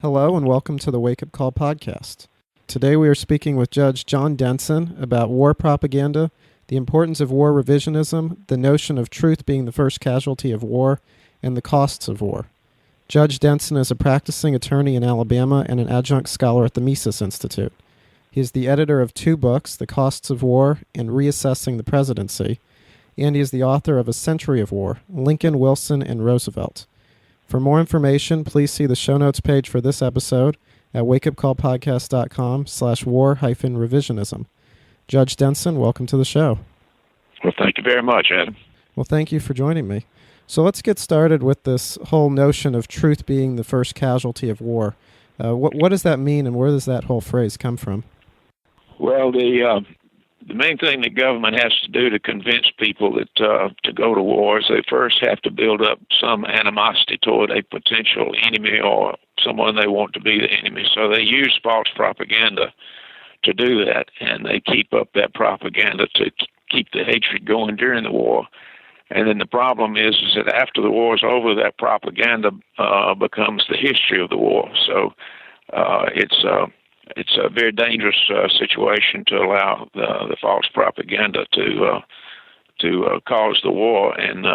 Hello and welcome to the Wake Up Call podcast. Today we are speaking with Judge John Denson about war propaganda, the importance of war revisionism, the notion of truth being the first casualty of war, and the costs of war. Judge Denson is a practicing attorney in Alabama and an adjunct scholar at the Mises Institute. He is the editor of two books, The Costs of War and Reassessing the Presidency, and he is the author of A Century of War, Lincoln, Wilson, and Roosevelt. For more information, please see the show notes page for this episode at wakeupcallpodcast.com/war-revisionism. Judge Denson, welcome to the show. Well, thank you very much, Adam. Well, thank you for joining me. So let's get started with this whole notion of truth being the first casualty of war. What does that mean, and where does that whole phrase come from? Well, the main thing the government has to do to convince people that to go to war is they first have to build up some animosity toward a potential enemy or someone they want to be the enemy. So they use false propaganda to do that, and they keep up that propaganda to keep the hatred going during the war. And then the problem is that after the war is over, that propaganda becomes the history of the war. So it's a very dangerous situation to allow the false propaganda to cause the war, and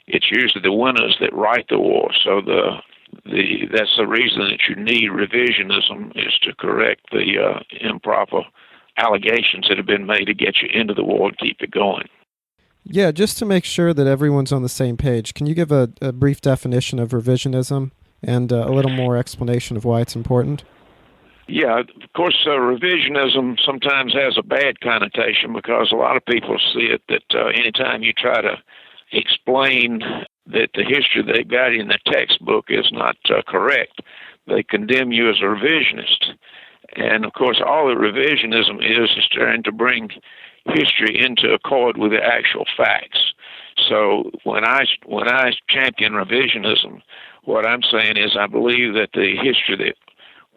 it's usually the winners that write the war. So that's the reason that you need revisionism, is to correct the improper allegations that have been made to get you into the war and keep it going. Yeah, just to make sure that everyone's on the same page, can you give a brief definition of revisionism and a little more explanation of why it's important? Yeah, of course, revisionism sometimes has a bad connotation because a lot of people see it that anytime you try to explain that the history they've got in the textbook is not correct, they condemn you as a revisionist. And, of course, all that revisionism is trying to bring history into accord with the actual facts. So when I champion revisionism, what I'm saying is I believe that the history that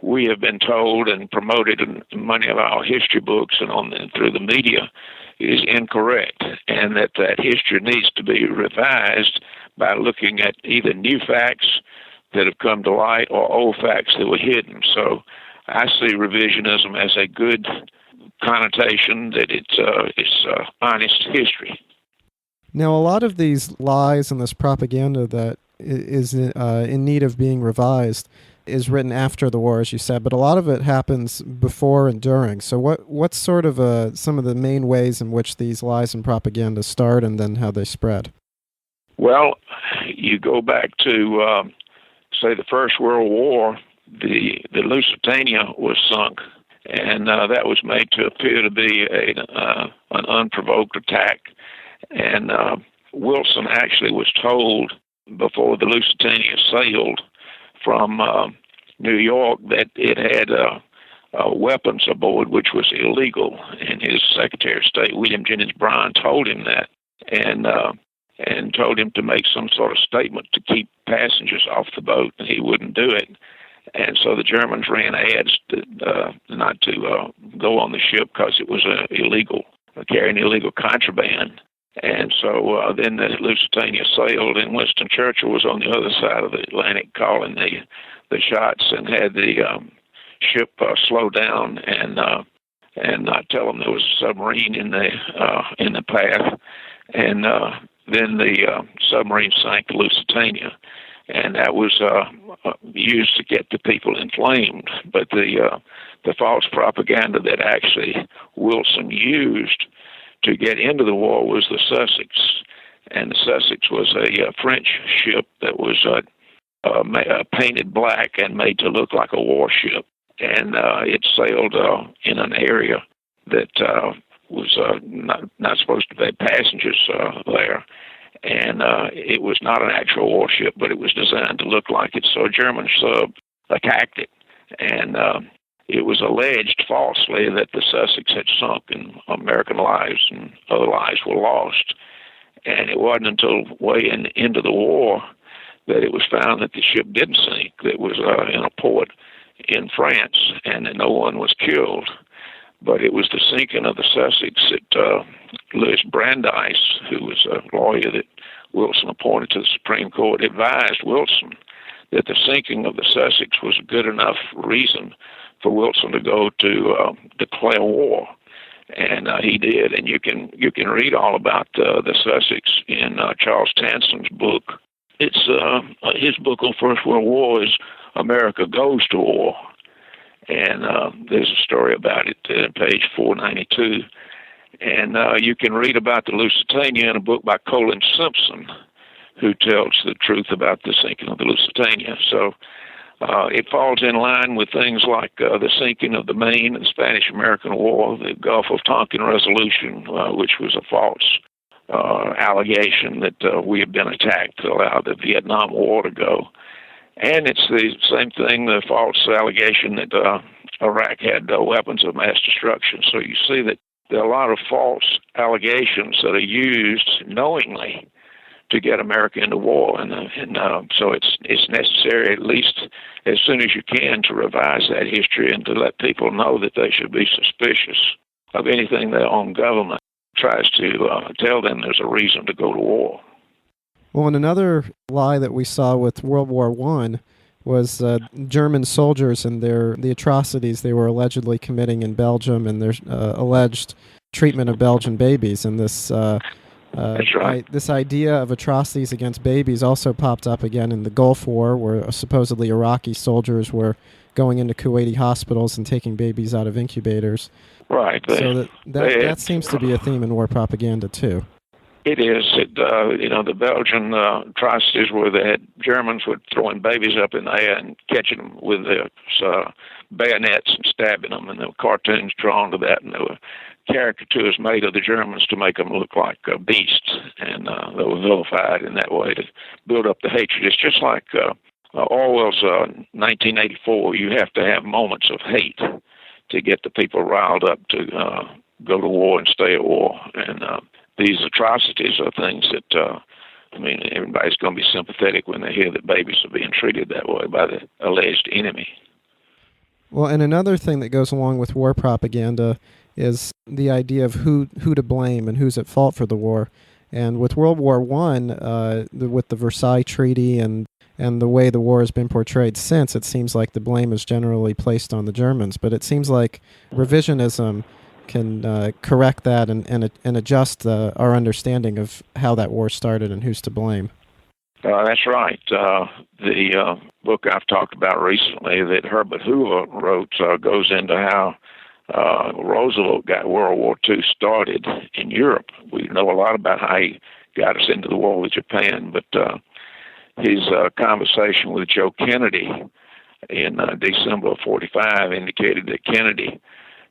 we have been told and promoted in many of our history books and through the media is incorrect, and that history needs to be revised by looking at either new facts that have come to light or old facts that were hidden. So I see revisionism as a good connotation that it's honest history. Now, a lot of these lies and this propaganda that is in need of being revised is written after the war, as you said, but a lot of it happens before and during. So what's sort of some of the main ways in which these lies and propaganda start and then how they spread? Well, you go back to, say, the First World War, the Lusitania was sunk, and that was made to appear to be an unprovoked attack. And Wilson actually was told before the Lusitania sailed from New York that it had weapons aboard, which was illegal. And his Secretary of State, William Jennings Bryan, told him that, and told him to make some sort of statement to keep passengers off the boat, and he wouldn't do it. And so the Germans ran ads not to go on the ship because it was illegal, carrying illegal contraband. And so then the Lusitania sailed, and Winston Churchill was on the other side of the Atlantic calling the shots and had the ship slow down and not tell them there was a submarine in the path. And then the submarine sank the Lusitania, and that was used to get the people inflamed. But the false propaganda that actually Wilson used to get into the war was the Sussex, and the Sussex was a French ship that was painted black and made to look like a warship, and it sailed in an area that was not supposed to be passengers there, and it was not an actual warship, but it was designed to look like it. So a German sub attacked it, and it was alleged falsely that the Sussex had sunk and American lives and other lives were lost. And it wasn't until way into the war that it was found that the ship didn't sink, that it was in a port in France, and that no one was killed. But it was the sinking of the Sussex that Louis Brandeis, who was a lawyer that Wilson appointed to the Supreme Court, advised Wilson that the sinking of the Sussex was a good enough reason for Wilson to go to declare war. And he did, and you can read all about the Sussex in Charles Tanson's book. It's his book on First World War is America Goes to War, and there's a story about it on page 492. And you can read about the Lusitania in a book by Colin Simpson, who tells the truth about the sinking of the Lusitania. So it falls in line with things like the sinking of the Maine and the Spanish-American War, the Gulf of Tonkin Resolution, which was a false allegation that we had been attacked to allow the Vietnam War to go. And it's the same thing, the false allegation that Iraq had weapons of mass destruction. So you see that there are a lot of false allegations that are used knowingly to get America into war, and so it's necessary, at least as soon as you can, to revise that history and to let people know that they should be suspicious of anything their own government tries to tell them there's a reason to go to war. Well, and another lie that we saw with World War I was German soldiers and the atrocities they were allegedly committing in Belgium and their alleged treatment of Belgian babies, and this. That's right. This idea of atrocities against babies also popped up again in the Gulf War, where supposedly Iraqi soldiers were going into Kuwaiti hospitals and taking babies out of incubators. Right. So that seems to be a theme in war propaganda, too. It is. The Belgian atrocities where they had Germans were throwing babies up in the air and catching them with their bayonets and stabbing them, and there were cartoons drawn to that, and there were caricatures made of the Germans to make them look like beasts, and they were vilified in that way to build up the hatred. It's just like Orwell's 1984. You have to have moments of hate to get the people riled up to go to war and stay at war. And these atrocities are things that, everybody's going to be sympathetic when they hear that babies are being treated that way by the alleged enemy. Well, and another thing that goes along with war propaganda is the idea of who to blame and who's at fault for the war. And with World War I, with the Versailles Treaty and the way the war has been portrayed since, it seems like the blame is generally placed on the Germans. But it seems like revisionism can correct that and adjust our understanding of how that war started and who's to blame. That's right. The book I've talked about recently that Herbert Hoover wrote goes into how Roosevelt got World War II started in Europe. We know a lot about how he got us into the war with Japan, but his conversation with Joe Kennedy in December of 1945 indicated that Kennedy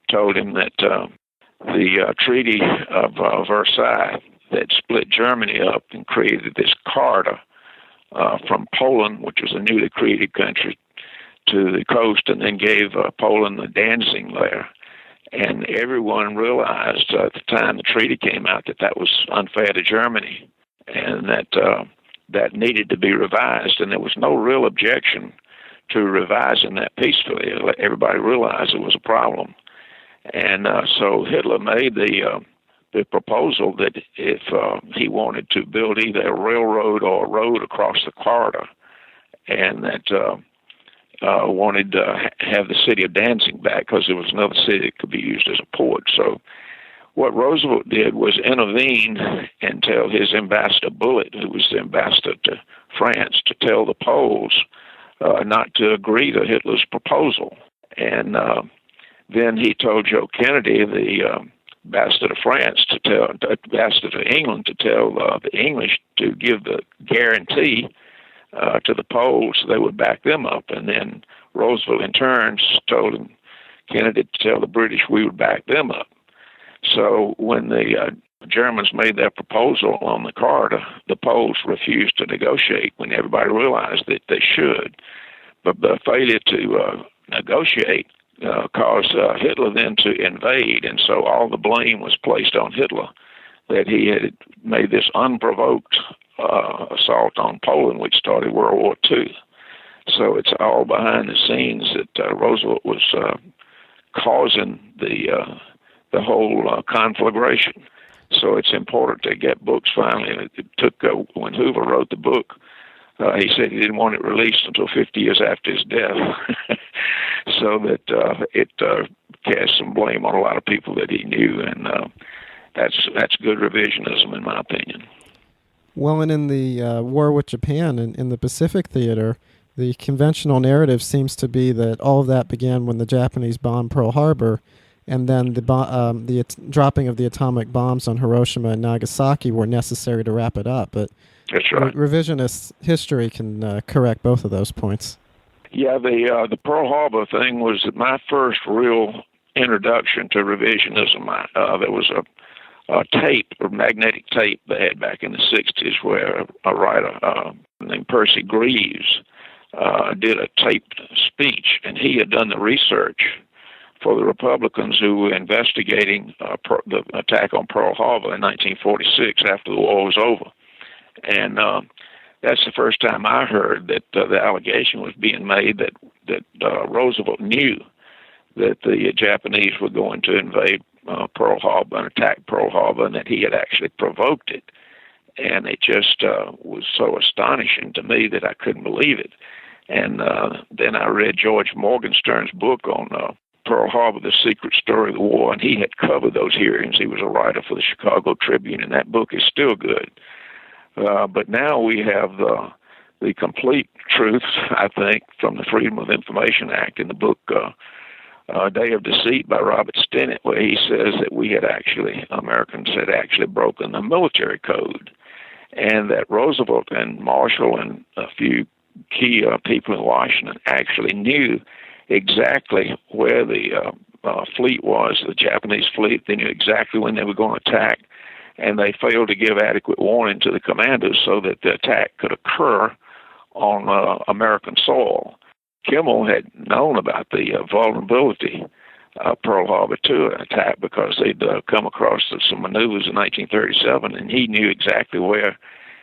told him that the Treaty of Versailles that split Germany up and created this corridor from Poland, which was a newly created country, to the coast, and then gave Poland the Danzig layer. And everyone realized at the time the treaty came out that was unfair to Germany, and that needed to be revised. And there was no real objection to revising that peacefully. Everybody realized it was a problem. And so Hitler made the proposal that if he wanted to build either a railroad or a road across the corridor, and that wanted to have the city of Danzig back because there was another city that could be used as a port. So what Roosevelt did was intervene and tell his ambassador Bullitt, who was the ambassador to France, to tell the Poles not to agree to Hitler's proposal. And then he told Joe Kennedy, the ambassador to France, ambassador to England, to tell the English to give the guarantee to the Poles so they would back them up. And then Roosevelt, in turn, told Kennedy to tell the British we would back them up. So when the Germans made their proposal on the corridor, the Poles refused to negotiate when everybody realized that they should. But the failure to negotiate caused Hitler then to invade, and so all the blame was placed on Hitler that he had made this unprovoked assault on Poland, which started World War II. So it's all behind the scenes that Roosevelt was causing the whole conflagration. So it's important to get books finally. And it took, when Hoover wrote the book, He said he didn't want it released until 50 years after his death, so that it cast some blame on a lot of people that he knew, and that's good revisionism, in my opinion. Well, and in the war with Japan in the Pacific Theater, the conventional narrative seems to be that all of that began when the Japanese bombed Pearl Harbor, and then the dropping of the atomic bombs on Hiroshima and Nagasaki were necessary to wrap it up. But that's right. Revisionist history can correct both of those points. Yeah, the Pearl Harbor thing was my first real introduction to revisionism. There was a tape, or magnetic tape, they had back in the 60s where a writer named Percy Greaves did a taped speech, and he had done the research for the Republicans who were investigating the attack on Pearl Harbor in 1946 after the war was over. And that's the first time I heard that the allegation was being made that Roosevelt knew that the Japanese were going to invade Pearl Harbor and attack Pearl Harbor, and that he had actually provoked it. And it just was so astonishing to me that I couldn't believe it. And then I read George Morgenstern's book on Pearl Harbor, The Secret Story of the War, and he had covered those hearings. He was a writer for the Chicago Tribune, and that book is still good. But now we have the complete truth, I think, from the Freedom of Information Act in the book Day of Deceit by Robert Stinnett, where he says that Americans had actually broken the military code, and that Roosevelt and Marshall and a few key people in Washington actually knew exactly where the fleet was, the Japanese fleet. They knew exactly when they were going to attack, and they failed to give adequate warning to the commanders so that the attack could occur on American soil. Kimmel had known about the vulnerability of Pearl Harbor to an attack because they'd come across some maneuvers in 1937, and he knew exactly where,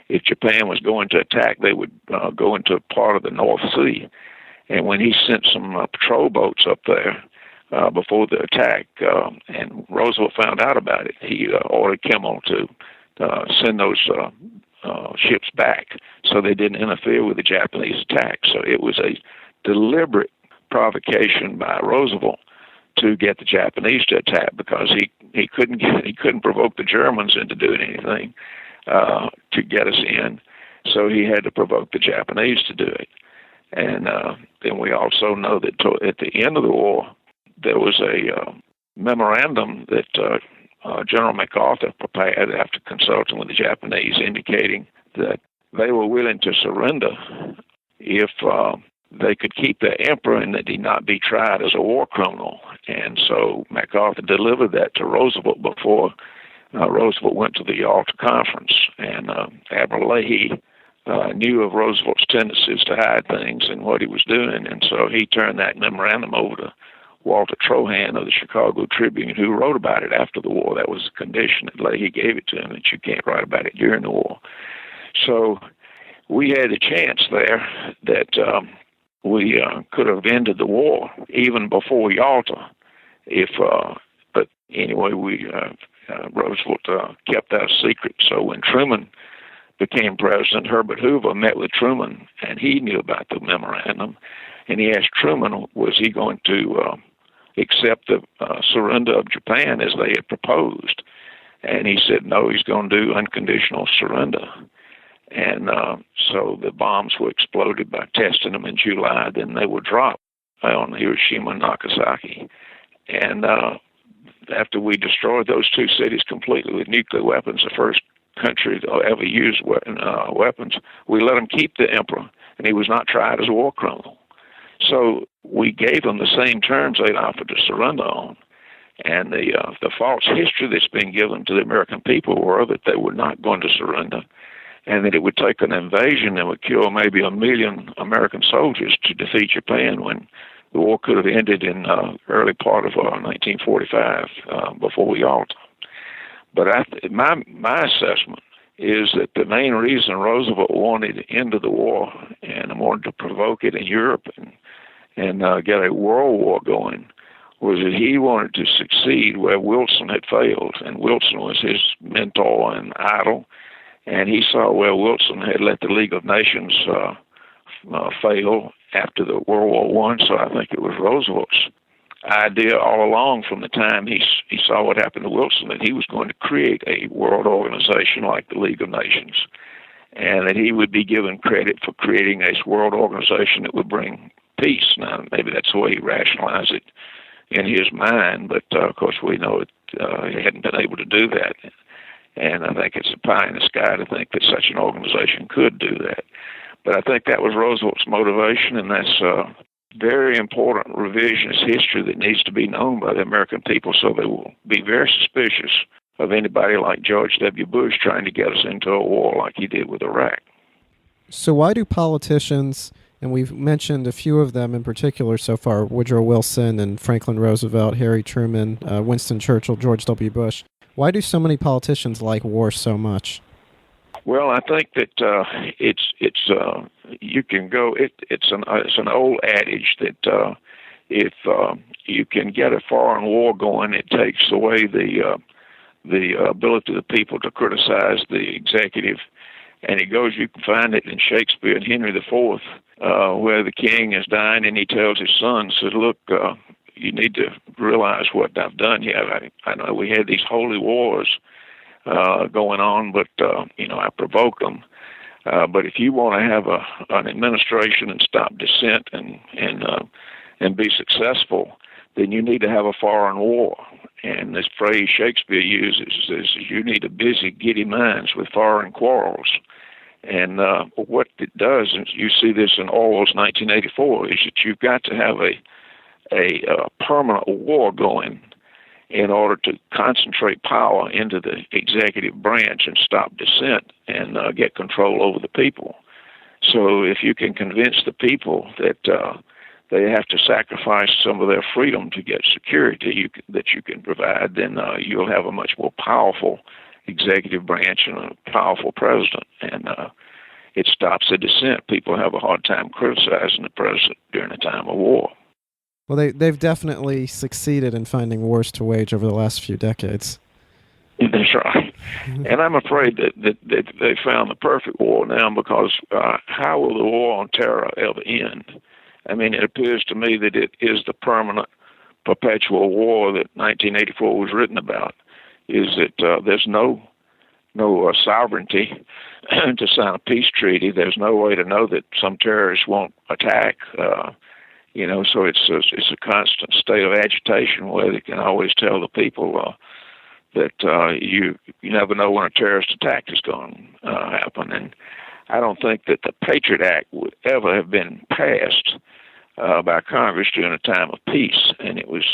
if Japan was going to attack, they would go into part of the North Sea. And when he sent some patrol boats up there before the attack, and Roosevelt found out about it, he ordered Kimmel to send those ships back so they didn't interfere with the Japanese attack. So it was a deliberate provocation by Roosevelt to get the Japanese to attack, because he couldn't provoke the Germans into doing anything to get us in, so he had to provoke the Japanese to do it. And then we also know that at the end of the war, there was a memorandum that General MacArthur prepared after consulting with the Japanese, indicating that they were willing to surrender if they could keep their emperor and that he not be tried as a war criminal. And so MacArthur delivered that to Roosevelt before Roosevelt went to the Yalta Conference. And Admiral Leahy knew of Roosevelt's tendencies to hide things and what he was doing, and so he turned that memorandum over to Walter Trohan of the Chicago Tribune, who wrote about it after the war. That was a condition that Leahy gave it to him, that you can't write about it during the war. So we had a chance there that we could have ended the war even before Yalta, but anyway, Roosevelt kept that a secret. So when Truman became president, Herbert Hoover met with Truman, and he knew about the memorandum, and he asked Truman, was he going to accept the surrender of Japan as they had proposed? And he said, no, he's going to do unconditional surrender. And so the bombs were exploded by testing them in July. Then they were dropped on Hiroshima and Nagasaki. And after we destroyed those two cities completely with nuclear weapons, the first country to ever use weapons, we let him keep the emperor, and he was not tried as a war criminal. So we gave them the same terms they'd offered to surrender on. And the false history that's been given to the American people were that they were not going to surrender, and that it would take an invasion that would kill maybe 1 million American soldiers to defeat Japan, when the war could have ended in early part of 1945 before Yalta. But my assessment is that the main reason Roosevelt wanted to end the war and wanted to provoke it in Europe and get a world war going was that he wanted to succeed where Wilson had failed. And Wilson was his mentor and idol, And he saw where Wilson had let the League of Nations fail after the World War I, so I think it was Roosevelt's idea all along from the time he saw what happened to Wilson, that he was going to create a world organization like the League of Nations, and that he would be given credit for creating a world organization that would bring peace. Now, maybe that's the way he rationalized it in his mind, but of course we know he hadn't been able to do that. And I think it's a pie in the sky to think that such an organization could do that. But I think that was Roosevelt's motivation, and that's very important revisionist history that needs to be known by the American people, so they will be very suspicious of anybody like George W. Bush trying to get us into a war like he did with Iraq. So why do politicians, and we've mentioned a few of them in particular so far, Woodrow Wilson and Franklin Roosevelt, Harry Truman, Winston Churchill, George W. Bush, why do so many politicians like war so much? Well, I think that it's an old adage that if you can get a foreign war going, it takes away the ability of the people to criticize the executive. And it goes, you can find it in Shakespeare and Henry IV, where the king is dying and he tells his son, says, look, you need to realize what I've done here. I know we had these holy wars going on, but I provoked them. But if you want to have an administration and stop dissent and be successful, then you need to have a foreign war. And this phrase Shakespeare uses is you need to busy giddy minds with foreign quarrels. And what it does, and you see this in Orwell's 1984, is that you've got to have a permanent war going in order to concentrate power into the executive branch and stop dissent and get control over the people. So if you can convince the people that they have to sacrifice some of their freedom to get security that you can provide, then you'll have a much more powerful executive branch and a powerful president. And it stops the dissent. People have a hard time criticizing the president during a time of war. Well, they've definitely succeeded in finding wars to wage over the last few decades. That's right. And I'm afraid that they found the perfect war now, because how will the war on terror ever end? I mean, it appears to me that it is the permanent, perpetual war that 1984 was written about, is that there's no sovereignty to sign a peace treaty. There's no way to know that some terrorists won't attack. So it's a constant state of agitation where they can always tell the people that you never know when a terrorist attack is going to happen. And I don't think that the Patriot Act would ever have been passed by Congress during a time of peace. And it was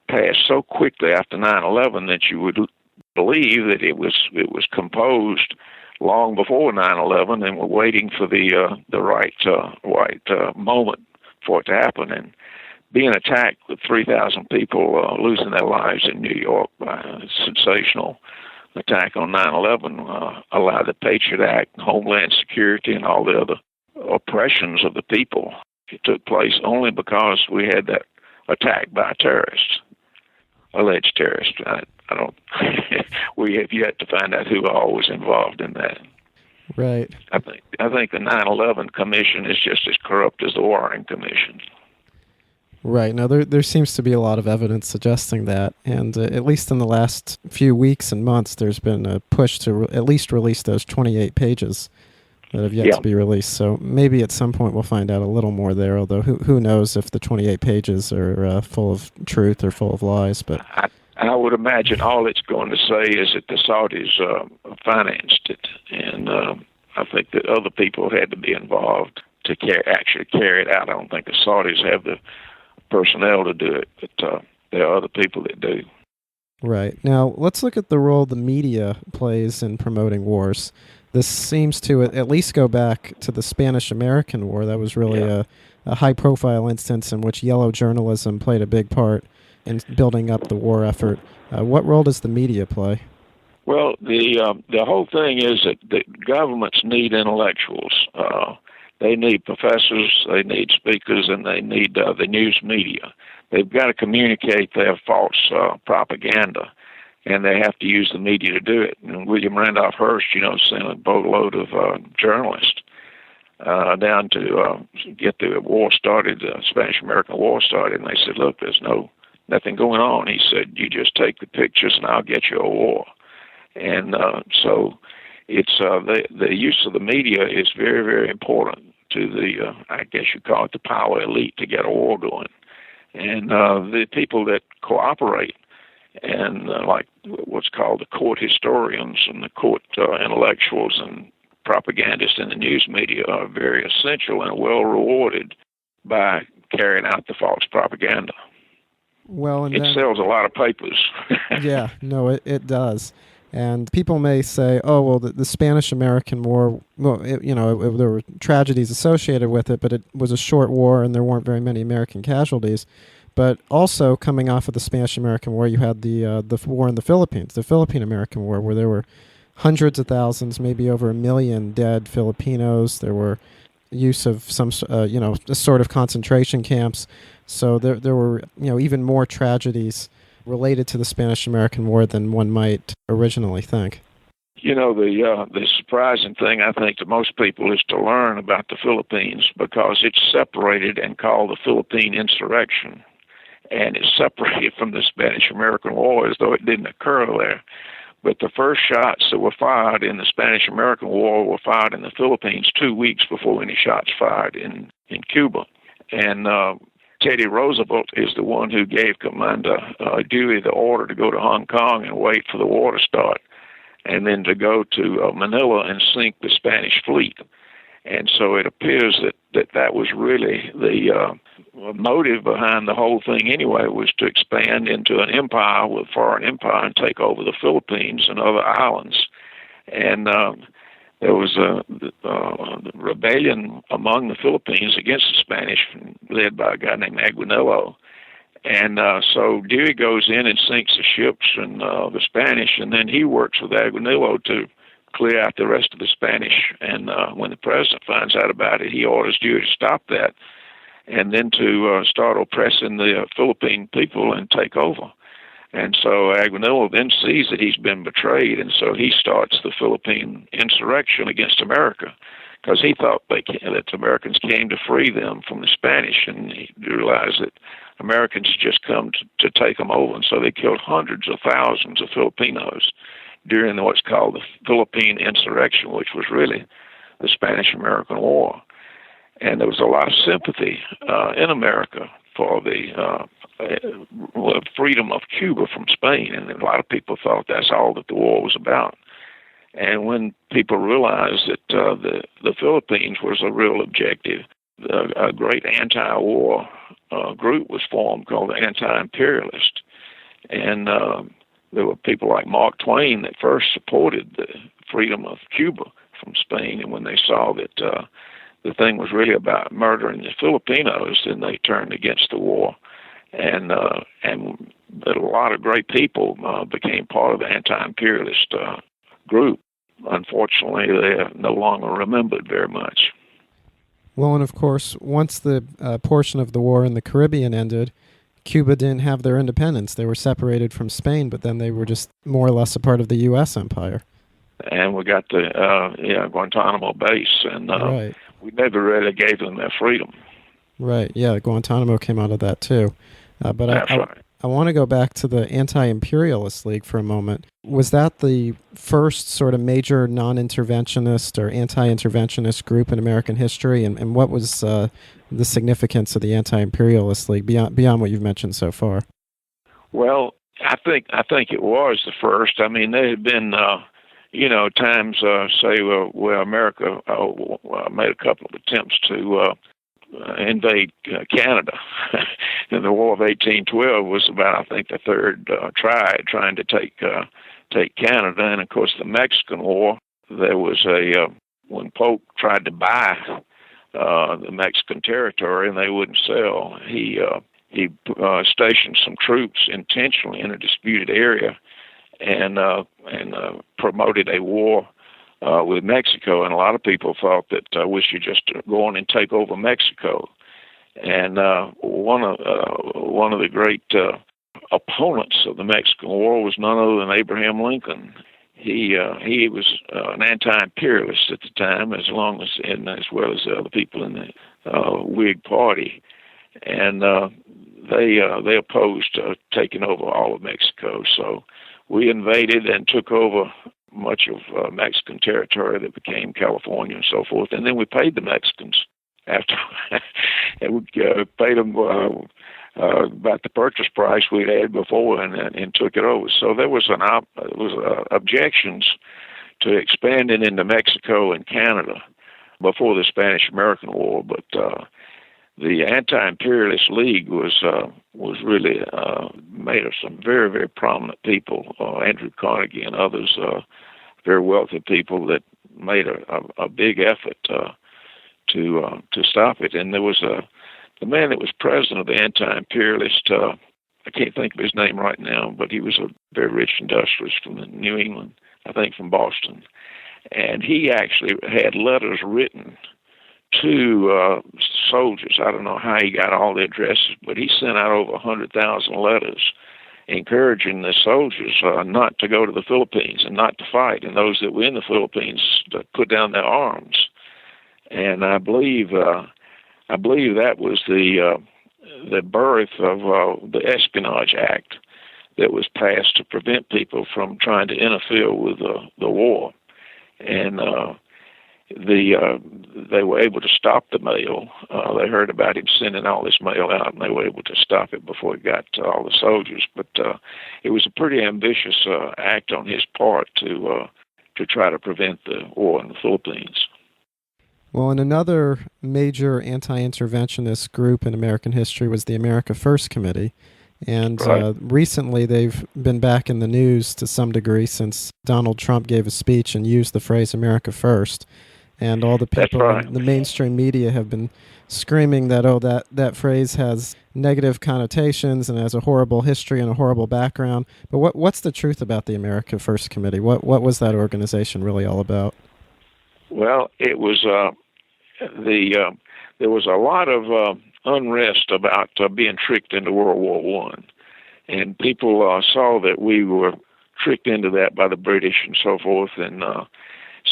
passed so quickly after 9/11 that you would believe that it was composed long before 9/11 and were waiting for the right moment for it to happen. And being attacked with 3,000 people losing their lives in New York by a sensational attack on 9/11 allowed the Patriot Act, Homeland Security, and all the other oppressions of the people. It took place only because we had that attack by terrorists, alleged terrorists. I don't. We have yet to find out who all was involved in that. Right. I think the 9/11 Commission is just as corrupt as the Warren Commission. Right. Now, there seems to be a lot of evidence suggesting that, and at least in the last few weeks and months, there's been a push to at least release those 28 pages that have yet to be released. So maybe at some point we'll find out a little more there, although who knows if the 28 pages are full of truth or full of lies. But I would imagine all it's going to say is that the Saudis financed it, and I think that other people had to be involved to actually carry it out. I don't think the Saudis have the personnel to do it, but there are other people that do. Right. Now, let's look at the role the media plays in promoting wars. This seems to at least go back to the Spanish-American War. That was really a high-profile instance in which yellow journalism played a big part in building up the war effort. What role does the media play? Well, the whole thing is that governments need intellectuals. They need professors, they need speakers, and they need the news media. They've got to communicate their false propaganda. and they have to use the media to do it. And William Randolph Hearst, sent a boatload of journalists down to get the war started, the Spanish-American War started, and they said, look, there's nothing going on. He said, you just take the pictures and I'll get you a war. And so it's the use of the media is very, very important to the, I guess you call it the power elite to get a war going. And the people that cooperate and like what's called the court historians and the court intellectuals and propagandists in the news media are very essential and well rewarded by carrying out the false propaganda. Well, and it sells a lot of papers. Yeah, no, it does. And people may say, oh, well, the Spanish-American War, well, there were tragedies associated with it, but it was a short war and there weren't very many American casualties. But also coming off of the Spanish-American War, you had the war in the Philippines, the Philippine-American War, where there were hundreds of thousands, maybe over 1 million dead Filipinos. There were use of some, sort of concentration camps. So there were, even more tragedies related to the Spanish-American War than one might originally think. The surprising thing, I think, to most people is to learn about the Philippines because it's separated and called the Philippine insurrection. And it's separated from the Spanish-American War as though it didn't occur there. But the first shots that were fired in the Spanish-American War were fired in the Philippines 2 weeks before any shots fired in Cuba. And Teddy Roosevelt is the one who gave Commander Dewey the order to go to Hong Kong and wait for the war to start, and then to go to Manila and sink the Spanish fleet. And so it appears that was really the motive behind the whole thing anyway, was to expand into an empire, with foreign empire, and take over the Philippines and other islands. And there was a rebellion among the Philippines against the Spanish, led by a guy named Aguinaldo. And so Dewey goes in and sinks the ships and the Spanish, and then he works with Aguinaldo to clear out the rest of the Spanish. And when the president finds out about it, he orders Dewey to stop that and then to start oppressing the Philippine people and take over. And so Aguinaldo then sees that he's been betrayed, and so he starts the Philippine insurrection against America, because he thought that the Americans came to free them from the Spanish, and he realized that Americans just come to take them over. And so they killed hundreds of thousands of Filipinos during what's called the Philippine insurrection, which was really the Spanish-American War. And there was a lot of sympathy in America for the freedom of Cuba from Spain, and a lot of people thought that's all that the war was about. And when people realized that the Philippines was a real objective, a great anti-war group was formed called the Anti-Imperialist. And there were people like Mark Twain that first supported the freedom of Cuba from Spain, and when they saw that the thing was really about murdering the Filipinos, then they turned against the war. And a lot of great people became part of the anti-imperialist group. Unfortunately, they're no longer remembered very much. Well, and of course, once the portion of the war in the Caribbean ended, Cuba didn't have their independence. They were separated from Spain, but then they were just more or less a part of the U.S. empire. And we got the Guantanamo base, and right. We never really gave them their freedom. Right, yeah, Guantanamo came out of that too. But That's right. I want to go back to the Anti-Imperialist League for a moment. Was that the first sort of major non-interventionist or anti-interventionist group in American history? And what was the significance of the Anti-Imperialist League beyond what you've mentioned so far? Well, I think it was the first. I mean, there had been times, where America made a couple of attempts to invade Canada. And the War of 1812 was about, I think, the third trying to take Canada. And of course, the Mexican War, there was when Polk tried to buy the Mexican territory and they wouldn't sell, he stationed some troops intentionally in a disputed area and promoted a war with Mexico, and a lot of people thought that we should just go on and take over Mexico. And one of the great opponents of the Mexican War was none other than Abraham Lincoln. He was an anti-imperialist at the time, as well as the other people in the Whig Party, and they opposed taking over all of Mexico. So we invaded and took over much of Mexican territory that became California and so forth, and then we paid the Mexicans after, and we paid them about the purchase price we'd had before, and took it over. So there was objections to expanding into Mexico and Canada before the Spanish-American War, but the Anti-Imperialist League was really made of some very, very prominent people, Andrew Carnegie and others, very wealthy people that made a big effort to stop it. And there was the man that was president of the Anti-Imperialist, I can't think of his name right now, but he was a very rich industrialist from New England, I think from Boston. And he actually had letters written to soldiers. I don't know how he got all the addresses, but he sent out over 100,000 letters encouraging the soldiers not to go to the Philippines and not to fight, and those that were in the Philippines to put down their arms. And I believe that was the birth of the Espionage Act that was passed to prevent people from trying to interfere with the war. And they were able to stop the mail. They heard about him sending all this mail out, and they were able to stop it before it got to all the soldiers. But it was a pretty ambitious act on his part to try to prevent the war in the Philippines. Well, and another major anti-interventionist group in American history was the America First Committee. And right. Recently they've been back in the news to some degree since Donald Trump gave a speech and used the phrase America First. And all the people in the mainstream media have been screaming that, that phrase has negative connotations and has a horrible history and a horrible background. But what's the truth about the America First Committee? What was that organization really all about? Well, it was there was a lot of unrest about being tricked into World War I, and people saw that we were tricked into that by the British and so forth. And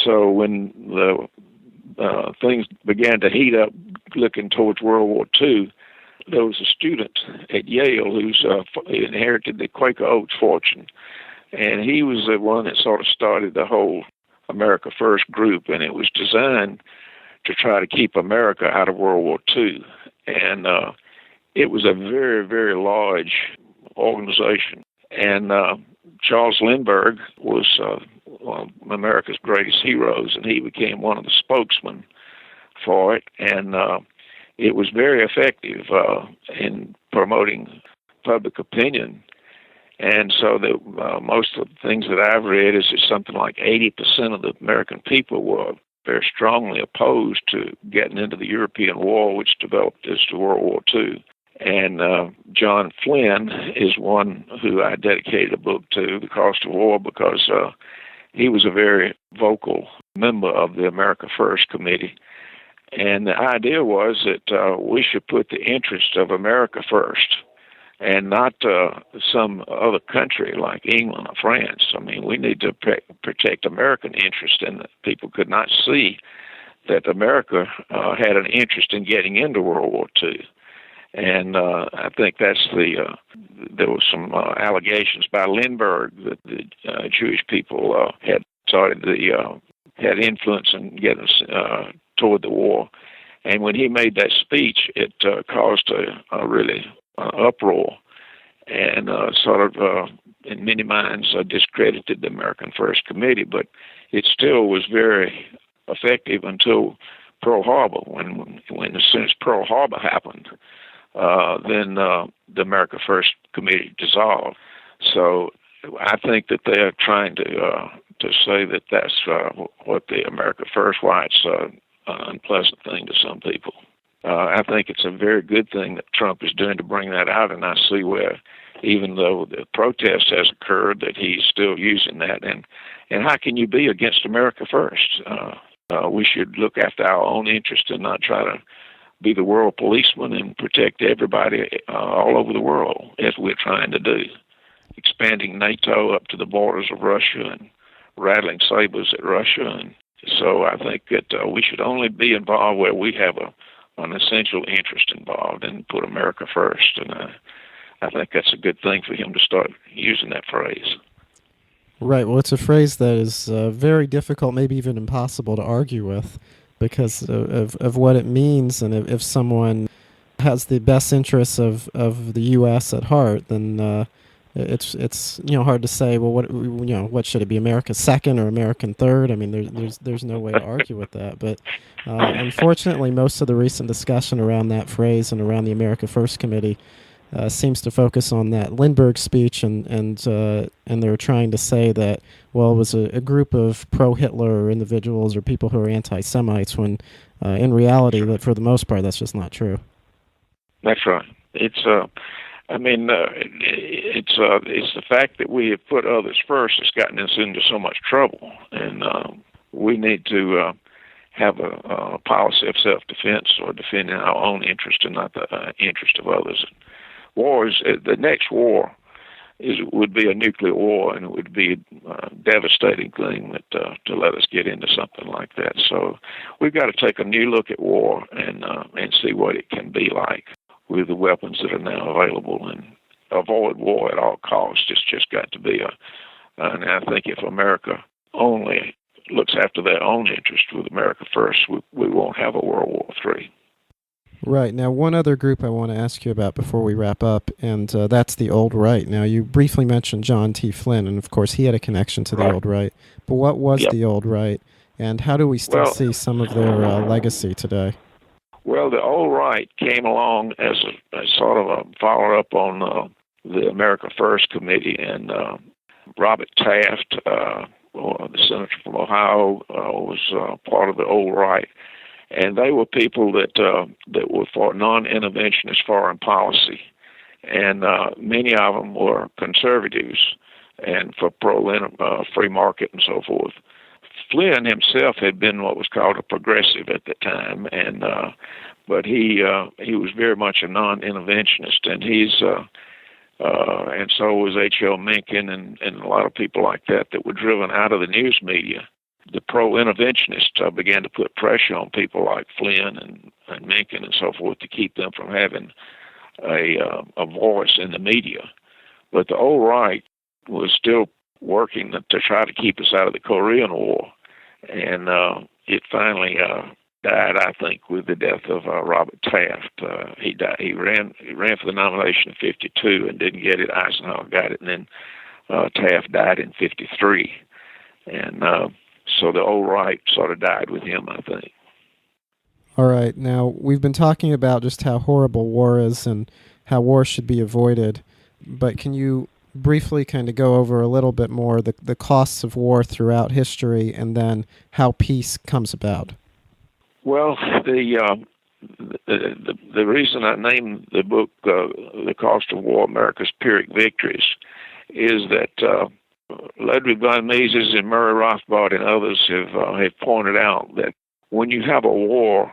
so when the things began to heat up, looking towards World War II, there was a student at Yale who's inherited the Quaker Oats fortune, and he was the one that sort of started the whole America First group, and it was designed to try to keep America out of World War II. And it was a very, very large organization. And Charles Lindbergh was one of America's greatest heroes, and he became one of the spokesmen for it. And it was very effective in promoting public opinion. And so most of the things that I've read is that something like 80% of the American people were very strongly opposed to getting into the European War, which developed as to World War II. And John Flynn is one who I dedicated a book to, The Cost of War, because he was a very vocal member of the America First Committee. And the idea was that we should put the interest of America first, and not some other country like England or France. I mean, we need to protect American interest, and people could not see that America had an interest in getting into World War II. And I think that's there was some allegations by Lindbergh that the Jewish people had started had influence in getting us toward the war. And when he made that speech, it caused a really uproar, and sort of, in many minds, discredited the American First Committee. But it still was very effective until Pearl Harbor. When as soon as Pearl Harbor happened, then the America First Committee dissolved. So I think that they're trying to say that that's what the America First, why it's an unpleasant thing to some people. I think it's a very good thing that Trump is doing to bring that out, and I see where, even though the protest has occurred, that he's still using that. And how can you be against America First? We should look after our own interest and not try to be the world policeman and protect everybody all over the world, as we're trying to do, expanding NATO up to the borders of Russia and rattling sabers at Russia. And so I think that we should only be involved where we have an essential interest involved and put America first. And I think that's a good thing for him to start using that phrase. Right. Well, it's a phrase that is very difficult, maybe even impossible to argue with, because of what it means. And if someone has the best interests of the U.S. at heart, then it's hard to say. Well, what should it be? America second or American third? I mean, there's no way to argue with that. But unfortunately, most of the recent discussion around that phrase and around the America First Committee seems to focus on that Lindbergh speech, and they're trying to say that, well, it was a group of pro-Hitler individuals or people who are anti-Semites, when in reality, that for the most part, that's just not true. That's right. It's the fact that we have put others first that's gotten us into so much trouble, and we need to have a policy of self-defense, or defending our own interest and not the interest of others. The next war would be a nuclear war, and it would be a devastating thing to let us get into something like that. So we've got to take a new look at war and see what it can be like with the weapons that are now available, and avoid war at all costs. It's just got to be and I think if America only looks after their own interest with America first, we won't have a World War III. Right. Now, one other group I want to ask you about before we wrap up, and that's the old right. Now, you briefly mentioned John T. Flynn, and of course he had a connection to the old right. But what was the old right, and how do we still see some of their legacy today? Well, the old right came along as a sort of a follow-up on the America First Committee, and Robert Taft, the senator from Ohio, was part of the old right. And they were people that were for non-interventionist foreign policy, and many of them were conservatives and for free market and so forth. Flynn himself had been what was called a progressive at the time, and but he was very much a non-interventionist, and and so was H.L. Mencken and a lot of people like that were driven out of the news media. The pro-interventionists began to put pressure on people like Flynn and Mencken and so forth to keep them from having a voice in the media. But the old right was still working to try to keep us out of the Korean War, and it finally died, I think, with the death of Robert Taft. He died. He ran for the nomination in '52 and didn't get it. Eisenhower got it, and then Taft died in '53, and so the old right sort of died with him, I think. All right. Now, we've been talking about just how horrible war is and how war should be avoided, but can you briefly kind of go over a little bit more the costs of war throughout history, and then how peace comes about? Well, the reason I named the book The Cost of War, America's Pyrrhic Victories, is that Ludwig von Mises and Murray Rothbard and others have pointed out that when you have a war,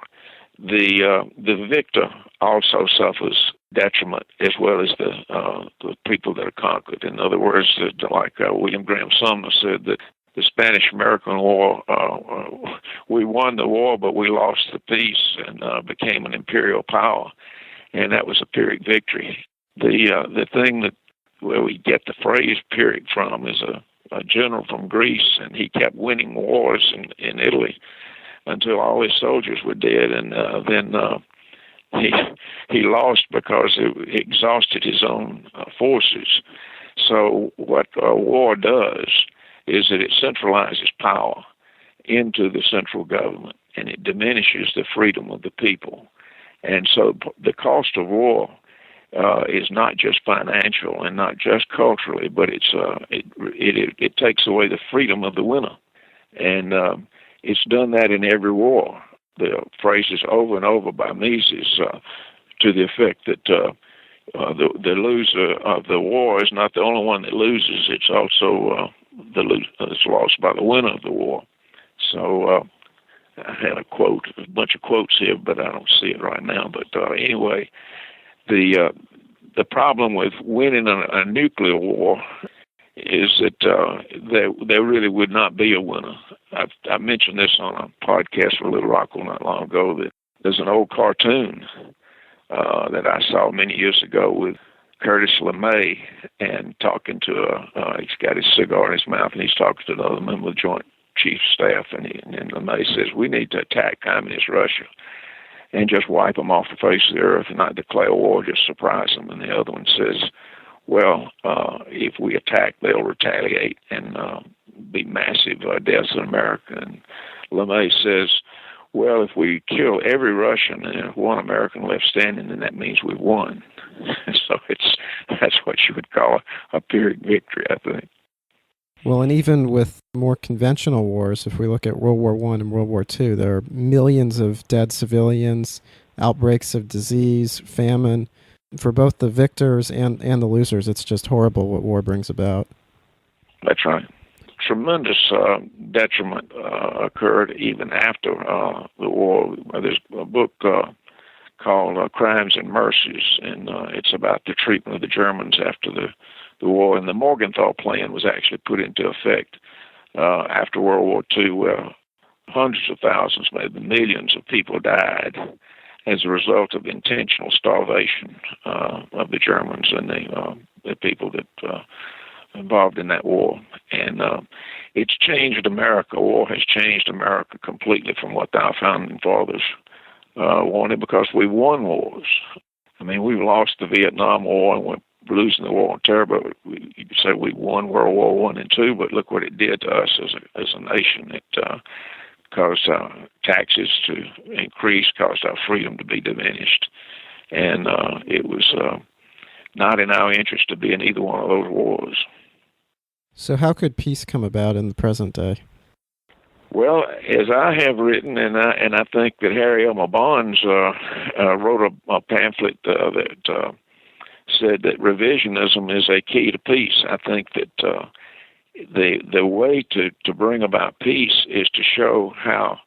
the victor also suffers detriment, as well as the people that are conquered. In other words, like William Graham Sumner said, that the Spanish-American War, we won the war, but we lost the peace and became an imperial power, and that was a Pyrrhic victory. The thing where we get the phrase Pyrrhic from is a general from Greece, and he kept winning wars in Italy until all his soldiers were dead, and then he lost because he exhausted his own forces. So what a war does is that it centralizes power into the central government, and it diminishes the freedom of the people. And so the cost of war is not just financial and not just culturally, but it takes away the freedom of the winner. And it's done that in every war. The phrase is over and over by Mises to the effect that the loser of the war is not the only one that loses. It's also it's lost by the winner of the war. So I had a quote, a bunch of quotes here, but I don't see it right now. But anyway, the problem with winning a nuclear war is that there really would not be a winner. I mentioned this on a podcast for Little Rockwell not long ago, that there's an old cartoon that I saw many years ago with Curtis LeMay, and talking to he's got his cigar in his mouth, and he's talking to another member of the Joint Chiefs Staff, and LeMay says, we need to attack communist Russia and just wipe them off the face of the earth and not declare war, just surprise them. And the other one says, well, if we attack, they'll retaliate and be massive deaths in America. And LeMay says, well, if we kill every Russian and have one American left standing, then that means we've won. So that's what you would call a Pyrrhic victory, I think. Well, and even with more conventional wars, if we look at World War I and World War II, there are millions of dead civilians, outbreaks of disease, famine. For both the victors and the losers, it's just horrible what war brings about. That's right. Tremendous detriment occurred even after the war. There's a book called Crimes and Mercies, and it's about the treatment of the Germans after the war. And the Morgenthau Plan was actually put into effect after World War II, where hundreds of thousands, maybe millions of people died as a result of intentional starvation of the Germans and the people that involved in that war. And it's changed America. War has changed America completely from what our founding fathers wanted, because we won wars. I mean, we lost the Vietnam War and we're losing the war on terror, but you could say we won World War I and II, but look what it did to us as a nation. It caused our taxes to increase, caused our freedom to be diminished. And it was not in our interest to be in either one of those wars. So how could peace come about in the present day? Well, as I have written, and I think that Harry Elmer Bonds wrote a pamphlet that said that revisionism is a key to peace. I think that the way to bring about peace is to show how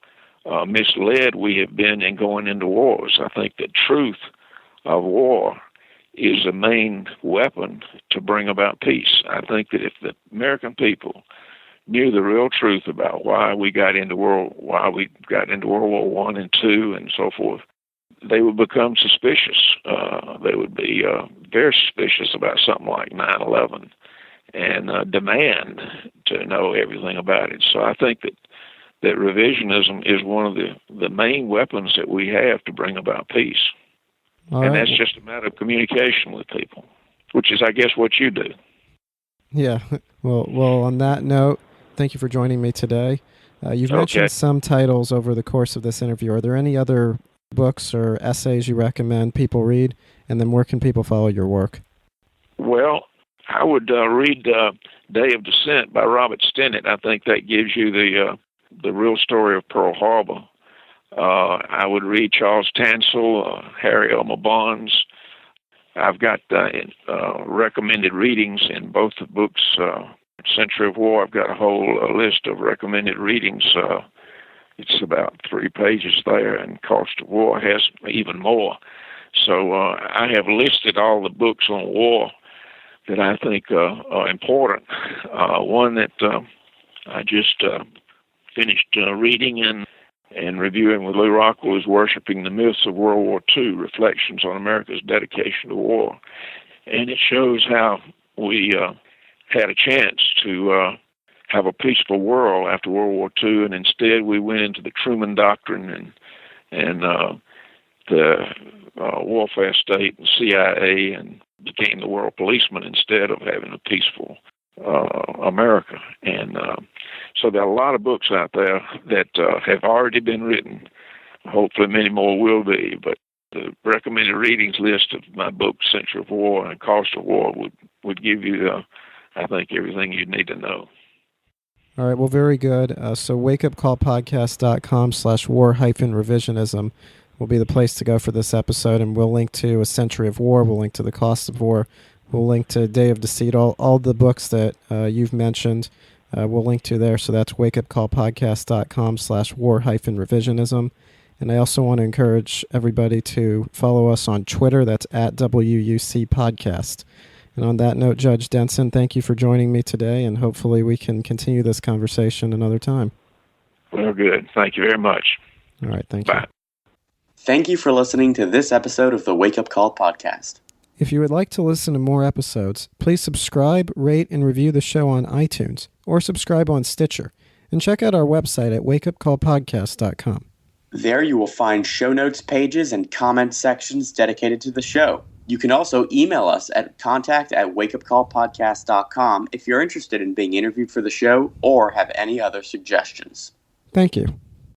misled we have been in going into wars. I think that truth of war is the main weapon to bring about peace. I think that if the American people knew the real truth about why we got into World War I and II and so forth, they would become suspicious. They would be very suspicious about something like 9/11 and demand to know everything about it. So I think that revisionism is one of the main weapons that we have to bring about peace. All right. And that's just a matter of communication with people, which is, I guess, what you do. Yeah. Well, on that note, thank you for joining me today. You've mentioned some titles over the course of this interview. Are there any other books or essays you recommend people read? And then where can people follow your work? Well, I would read Day of Descent by Robert Stinnett. I think that gives you the real story of Pearl Harbor. I would read Charles Tansel, Harry Elmer Bonds. I've got recommended readings in both the books. Century of War, I've got a whole list of recommended readings. It's about 3 pages there, and Cost of War has even more. So I have listed all the books on war that I think are important. One that I just finished reading and reviewing with Lou Rockwell is Worshipping the Myths of World War II, Reflections on America's Dedication to War. And it shows how we had a chance to have a peaceful world after World War II, and instead we went into the Truman Doctrine and the warfare state and CIA and became the world policeman instead of having a peaceful America. And so there are a lot of books out there that have already been written. Hopefully many more will be, but the recommended readings list of my book, Century of War and Cost of War, would give you, I think, everything you need to know. All right, well, very good. So wakeupcallpodcast.com/war-revisionism will be the place to go for this episode, and we'll link to A Century of War, we'll link to The Cost of War, we'll link to Day of Deceit, all the books that you've mentioned. we'll link to there. So that's wakeupcallpodcast.com/war-revisionism. And I also want to encourage everybody to follow us on Twitter. That's at WUC Podcast. And on that note, Judge Denson, thank you for joining me today, and hopefully we can continue this conversation another time. Well, good. Thank you very much. All right, thank Bye. you. Thank you for listening to this episode of the Wake Up Call Podcast. If you would like to listen to more episodes, please subscribe, rate, and review the show on iTunes, or subscribe on Stitcher, and check out our website at wakeupcallpodcast.com. There you will find show notes pages and comment sections dedicated to the show. You can also email us at contact@wakeupcallpodcast.com if you're interested in being interviewed for the show or have any other suggestions. Thank you.